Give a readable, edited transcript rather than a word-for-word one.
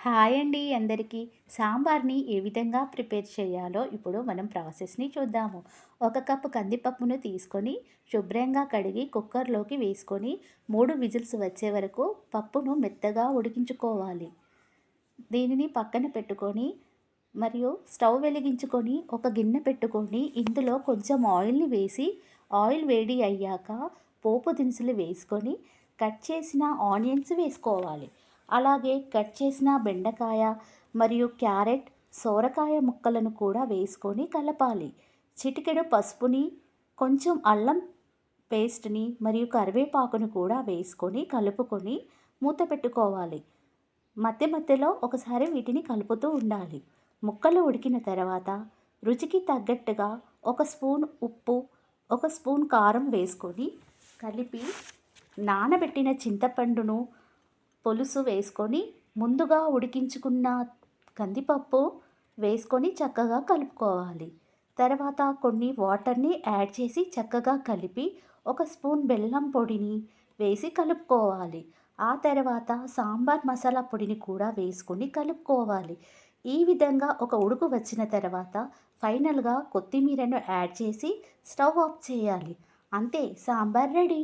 Hi అండి అందరికీ. సాంబార్‌ని ఏ విధంగా ప్రిపేర్ చేయాలో ఇప్పుడు మనం ప్రాసెస్‌ని చూద్దాము. ఒక కప్పు కందిపప్పును తీసుకొని శుభ్రంగా కడిగి కుక్కర్‌లోకి వేసుకొని 3 విజిల్స్ వచ్చే వరకు పప్పును మెత్తగా ఉడికించుకోవాలి. దీనిని పక్కన పెట్టుకొని మరియు స్టవ్ వెలిగించుకొని ఒక గిన్నె పెట్టుకొని ఇందులో కొంచెం ఆయిల్‌ని వేసి ఆయిల్ వేడి అయ్యాక పోపు దినుసులు వేసుకొని కట్ చేసిన ఆనియన్స్ వేసుకోవాలి. అలాగే కట్ చేసిన బెండకాయ మరియు క్యారెట్, సోరకాయ ముక్కలను కూడా వేసుకొని కలపాలి. చిటికెడు పసుపుని, కొంచెం అల్లం పేస్ట్‌ని మరియు కరివేపాకును కూడా వేసుకొని కలుపుకొని మూత పెట్టుకోవాలి. మధ్య మధ్యలో ఒకసారి వీటిని కలుపుతూ ఉండాలి. ముక్కలు ఉడికిన తర్వాత రుచికి తగ్గట్టుగా ఒక స్పూన్ ఉప్పు, ఒక స్పూన్ కారం వేసుకొని కలిపి నానబెట్టిన చింతపండును పులుసు వేసుకొని ముందుగా ఉడికించుకున్న కందిపప్పు వేసుకొని చక్కగా కలుపుకోవాలి. తర్వాత కొన్ని వాటర్‌ని యాడ్ చేసి చక్కగా కలిపి ఒక స్పూన్ బెల్లం పొడిని వేసి కలుపుకోవాలి. ఆ తర్వాత సాంబార్ మసాలా పొడిని కూడా వేసుకొని కలుపుకోవాలి. ఈ విధంగా ఒక ఉడుకు వచ్చిన తర్వాత ఫైనల్‌గా కొత్తిమీరను యాడ్ చేసి స్టవ్ ఆఫ్ చేయాలి. అంతే, సాంబార్ రెడీ.